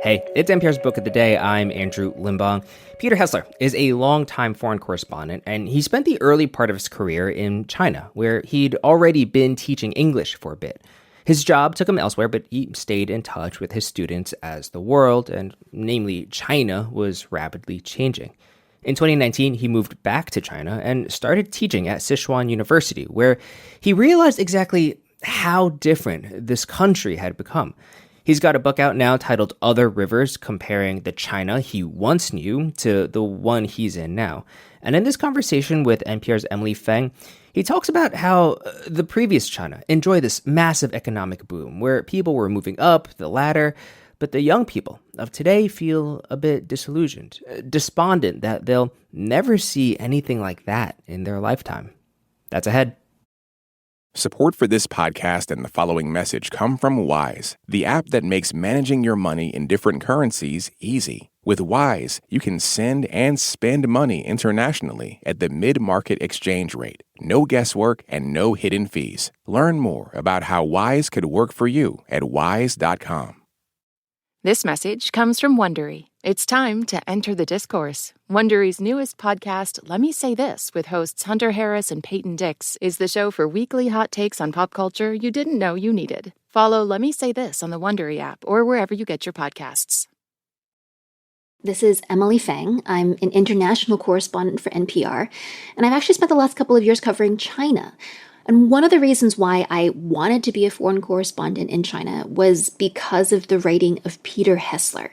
Hey, it's NPR's Book of the Day. I'm Andrew Limbong. Peter Hessler is a longtime foreign correspondent, and he spent the early part of his career in China, where he'd already been teaching English for a bit. His job took him elsewhere, but he stayed in touch with his students as the world, and namely China, was rapidly changing. In 2019, he moved back to China and started teaching at Sichuan University, where he realized exactly how different this country had become. He's got a book out now titled Other Rivers, comparing the China he once knew to the one he's in now. And in this conversation with NPR's Emily Feng, he talks about how the previous China enjoyed this massive economic boom where people were moving up the ladder, but the young people of today feel a bit disillusioned, despondent that they'll never see anything like that in their lifetime. That's ahead. Support for this podcast and the following message come from Wise, the app that makes managing your money in different currencies easy. With Wise, you can send and spend money internationally at the mid-market exchange rate. No guesswork and no hidden fees. Learn more about how Wise could work for you at wise.com. This message comes from Wondery. It's time to enter the discourse. Wondery's newest podcast, Let Me Say This, with hosts Hunter Harris and Peyton Dix, is the show for weekly hot takes on pop culture you didn't know you needed. Follow Let Me Say This on the Wondery app or wherever you get your podcasts. This is Emily Feng. I'm an international correspondent for NPR, and I've actually spent the last couple of years covering China. And one of the reasons why I wanted to be a foreign correspondent in China was because of the writing of Peter Hessler.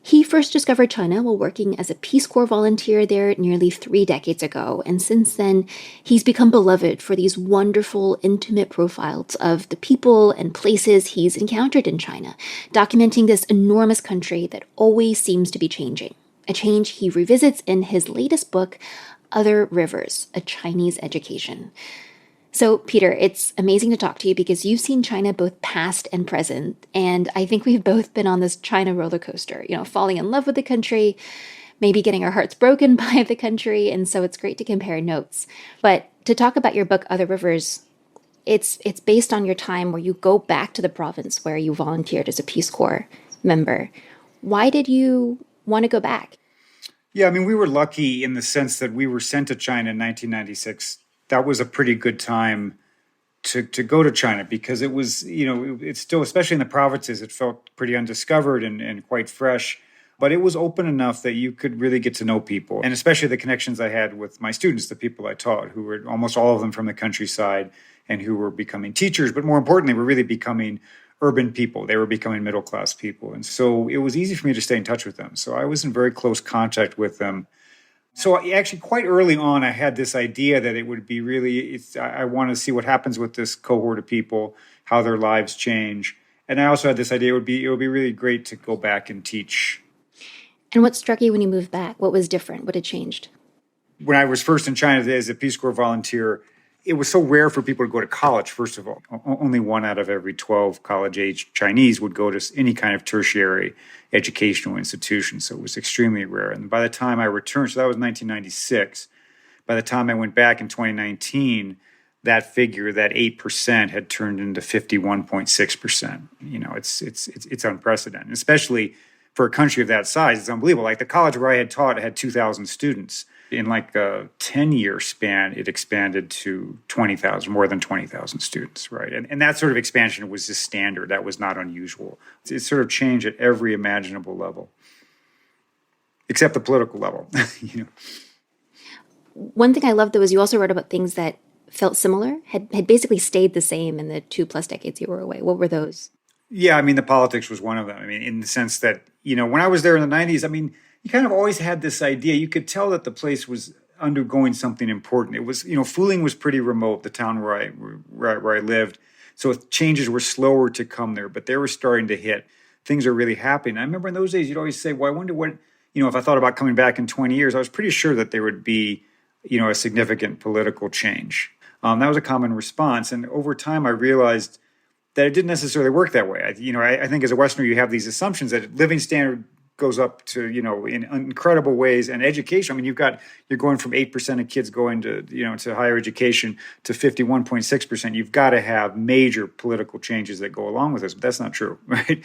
He first discovered China while working as a Peace Corps volunteer there nearly 3 decades ago, and since then, he's become beloved for these wonderful, intimate profiles of the people and places he's encountered in China, documenting this enormous country that always seems to be changing, a change he revisits in his latest book, Other Rivers, A Chinese Education. So, Peter, it's amazing to talk to you because you've seen China both past and present, and I think we've both been on this China roller coaster, falling in love with the country, maybe getting our hearts broken by the country, and so it's great to compare notes. But to talk about your book, Other Rivers, it's based on your time where you go back to the province where you volunteered as a Peace Corps member. Why did you want to go back? Yeah, we were lucky in the sense that we were sent to China in 1996. That was a pretty good time to go to China because it was, it's still, especially in the provinces, it felt pretty undiscovered and quite fresh. But it was open enough that you could really get to know people. And especially the connections I had with my students, the people I taught, who were almost all of them from the countryside and who were becoming teachers. But more importantly, were really becoming urban people. They were becoming middle-class people. And so it was easy for me to stay in touch with them. So I was in very close contact with them. So actually, quite early on, I had this idea that it would be I want to see what happens with this cohort of people, how their lives change. And I also had this idea it would be really great to go back and teach. And what struck you when you moved back? What was different? What had changed? When I was first in China as a Peace Corps volunteer, it was so rare for people to go to college, first of all. Only 1 out of every 12 college-age Chinese would go to any kind of tertiary educational institution, so it was extremely rare. And by the time I returned, so that was 1996, by the time I went back in 2019, that figure, that 8%, had turned into 51.6%. It's unprecedented, especially for a country of that size. It's unbelievable. Like the college where I had taught had 2,000 students. In like a 10-year span, it expanded to 20,000, more than 20,000 students, right? And that sort of expansion was just standard. That was not unusual. It sort of changed at every imaginable level, except the political level. One thing I loved, though, is you also wrote about things that felt similar, had basically stayed the same in the 2+ decades you were away. What were those? Yeah, the politics was one of them. In the sense that, when I was there in the 90s, you kind of always had this idea. You could tell that the place was undergoing something important. It was, Fuling was pretty remote, the town where I lived. So changes were slower to come there, but they were starting to hit. Things are really happening. I remember in those days, you'd always say, well, I wonder what, if I thought about coming back in 20 years, I was pretty sure that there would be, a significant political change. That was a common response. And over time, I realized that it didn't necessarily work that way. I think as a Westerner, you have these assumptions that living standard goes up to, in incredible ways. And education, I mean, you're going from 8% of kids going to, to higher education to 51.6%. You've got to have major political changes that go along with this. But that's not true, right?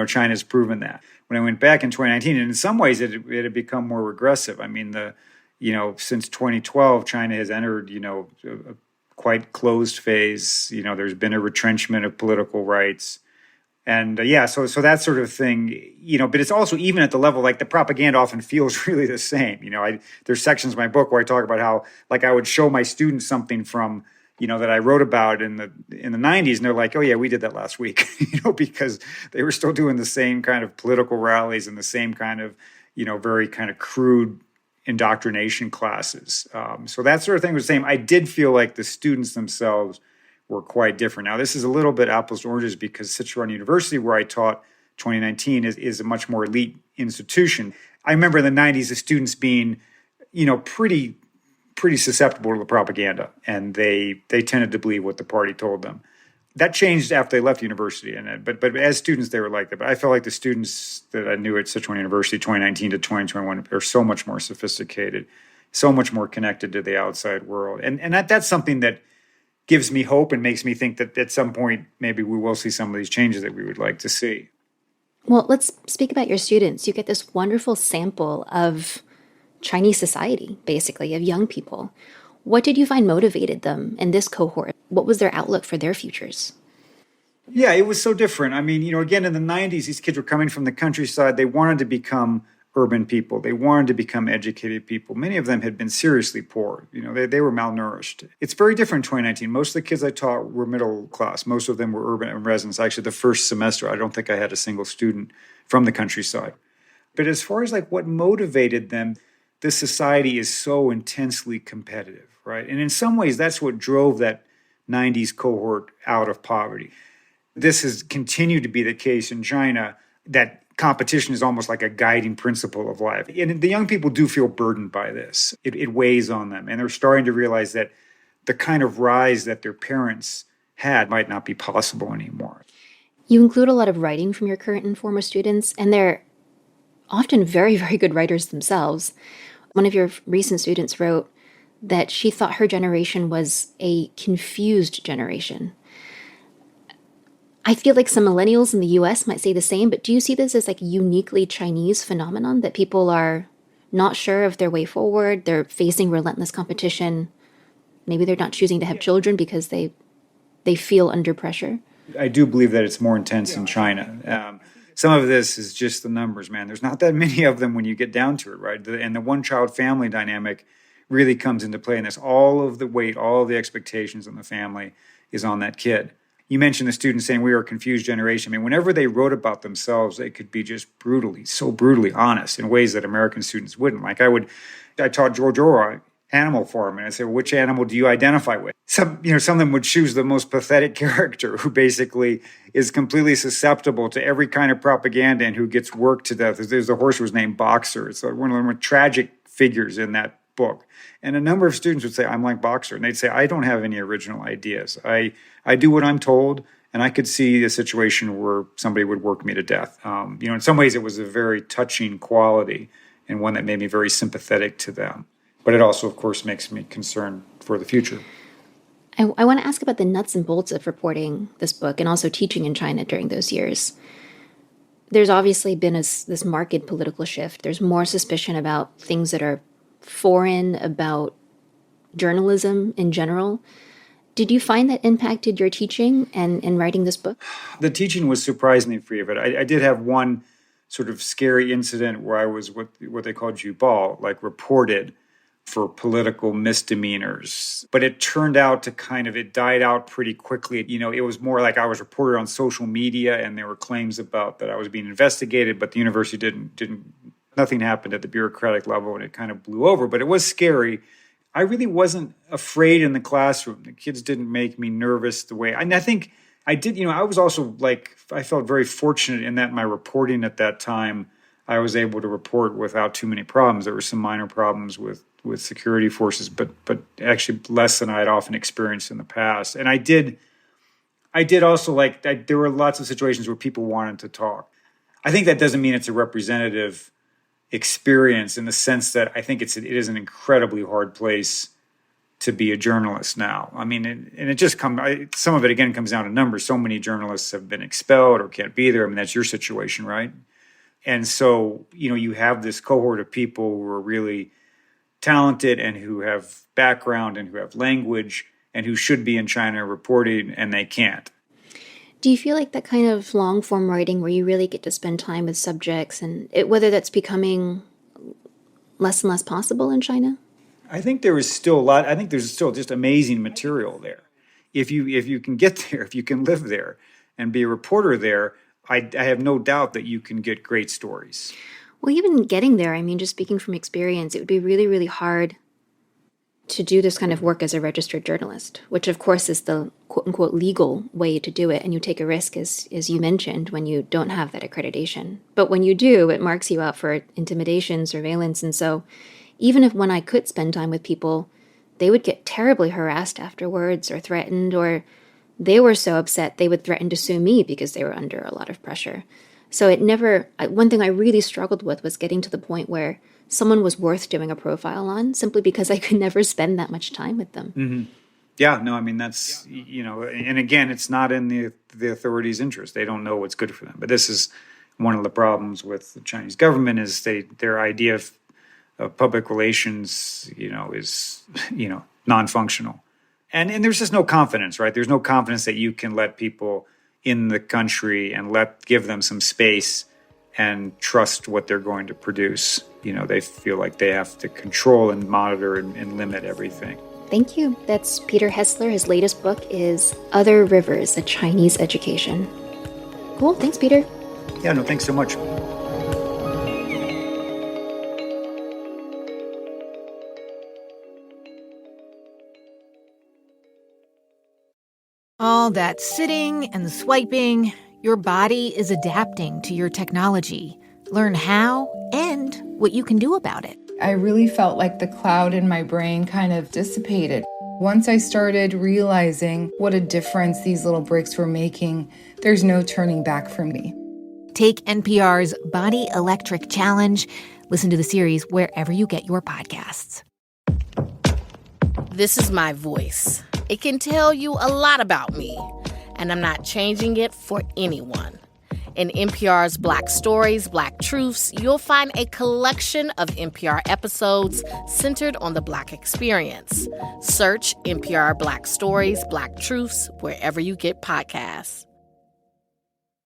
China's proven that. When I went back in 2019, and in some ways it had become more regressive. I mean, since 2012, China has entered, a quite closed phase. There's been a retrenchment of political rights. And so that sort of thing, but it's also even at the level, like the propaganda often feels really the same. There's sections of my book where I talk about how, like, I would show my students something from, that I wrote about in the 90s, and they're like, oh yeah, we did that last week, because they were still doing the same kind of political rallies and the same kind of, very kind of crude indoctrination classes. So that sort of thing was the same. I did feel like the students themselves were quite different. Now, this is a little bit apples to oranges because Sichuan University, where I taught 2019, is a much more elite institution. I remember in the 90s, the students being, pretty susceptible to the propaganda, and they tended to believe what the party told them. That changed after they left university, but as students, they were like that. But I felt like the students that I knew at Sichuan University 2019 to 2021 are so much more sophisticated, so much more connected to the outside world. And that's something that gives me hope and makes me think that at some point, maybe we will see some of these changes that we would like to see. Well, let's speak about your students. You get this wonderful sample of Chinese society, basically, of young people. What did you find motivated them in this cohort? What was their outlook for their futures? Yeah, it was so different. I mean, again, in the 90s, these kids were coming from the countryside. They wanted to become urban people. They wanted to become educated people. Many of them had been seriously poor. They were malnourished. It's very different in 2019. Most of the kids I taught were middle class. Most of them were urban residents. Actually, the first semester, I don't think I had a single student from the countryside. But as far as like what motivated them, this society is so intensely competitive, right? And in some ways, that's what drove that 90s cohort out of poverty. This has continued to be the case in China, that competition is almost like a guiding principle of life. And the young people do feel burdened by this. It weighs on them. And they're starting to realize that the kind of rise that their parents had might not be possible anymore. You include a lot of writing from your current and former students, and they're often very, very good writers themselves. One of your recent students wrote that she thought her generation was a confused generation. I feel like some millennials in the US might say the same, but do you see this as like a uniquely Chinese phenomenon, that people are not sure of their way forward, they're facing relentless competition, maybe they're not choosing to have children because they feel under pressure? I do believe that it's more intense in China. Some of this is just the numbers, man. There's not that many of them when you get down to it, right? And the one-child family dynamic really comes into play in this. All of the weight, all of the expectations on the family is on that kid. You mentioned the students saying we are a confused generation. I mean, whenever they wrote about themselves, they could be just so brutally honest in ways that American students wouldn't. Like I taught George Orwell Animal Farm, and I said, well, which animal do you identify with? Some of them would choose the most pathetic character who basically is completely susceptible to every kind of propaganda and who gets worked to death. There's a horse who was named Boxer. It's one of the more tragic figures in that book. And a number of students would say, I'm like Boxer. And they'd say, I don't have any original ideas. I do what I'm told, and I could see a situation where somebody would work me to death. In some ways, it was a very touching quality and one that made me very sympathetic to them. But it also, of course, makes me concerned for the future. I want to ask about the nuts and bolts of reporting this book and also teaching in China during those years. There's obviously been this marked political shift. There's more suspicion about things that are foreign, about journalism in general. Did you find that impacted your teaching and writing this book? The teaching was surprisingly free of it. I did have one sort of scary incident where I was what they call jubal, like reported for political misdemeanors. But it turned out to it died out pretty quickly. It was more like I was reported on social media and there were claims about that I was being investigated, but the university nothing happened at the bureaucratic level and it kind of blew over. But it was scary. I really wasn't afraid in the classroom. The kids didn't make me nervous the way, and I think I did, I was also I felt very fortunate in that my reporting at that time, I was able to report without too many problems. There were some minor problems with security forces, but actually less than I had often experienced in the past. And I did also there were lots of situations where people wanted to talk. I think that doesn't mean it's a representative experience in the sense that I think it is an incredibly hard place to be a journalist now. I mean, and it just some of it again comes down to numbers. So many journalists have been expelled or can't be there. I mean, that's your situation, right? And so, you have this cohort of people who are really talented and who have background and who have language and who should be in China reporting, and they can't. Do you feel like that kind of long-form writing where you really get to spend time with subjects, and whether that's becoming less and less possible in China? I think there is still a lot. I think there's still just amazing material there. If you can get there, if you can live there and be a reporter there, I have no doubt that you can get great stories. Well, even getting there, I mean, just speaking from experience, it would be really, really hard to do this kind of work as a registered journalist, which of course is the quote-unquote legal way to do it. And you take a risk, as you mentioned, when you don't have that accreditation. But when you do, it marks you out for intimidation, surveillance. And so even when I could spend time with people, they would get terribly harassed afterwards or threatened, or they were so upset they would threaten to sue me because they were under a lot of pressure. So one thing I really struggled with was getting to the point where someone was worth doing a profile on simply because I could never spend that much time with them. Mm-hmm. Yeah, no, I mean, that's, and again, it's not in the authorities' interest. They don't know what's good for them. But this is one of the problems with the Chinese government is their idea of public relations, is, non-functional. And there's just no confidence, right? There's no confidence that you can let people in the country and give them some space and trust what they're going to produce. They feel like they have to control and monitor and limit everything. Thank you. That's Peter Hessler. His latest book is Other Rivers, A Chinese Education. Cool. Thanks, Peter. Yeah, no, thanks so much. All that sitting and swiping, your body is adapting to your technology. Learn how and what you can do about it. I really felt like the cloud in my brain kind of dissipated. Once I started realizing what a difference these little breaks were making, there's no turning back for me. Take NPR's Body Electric Challenge. Listen to the series wherever you get your podcasts. This is my voice. It can tell you a lot about me, and I'm not changing it for anyone. In NPR's Black Stories, Black Truths, you'll find a collection of NPR episodes centered on the Black experience. Search NPR Black Stories, Black Truths wherever you get podcasts.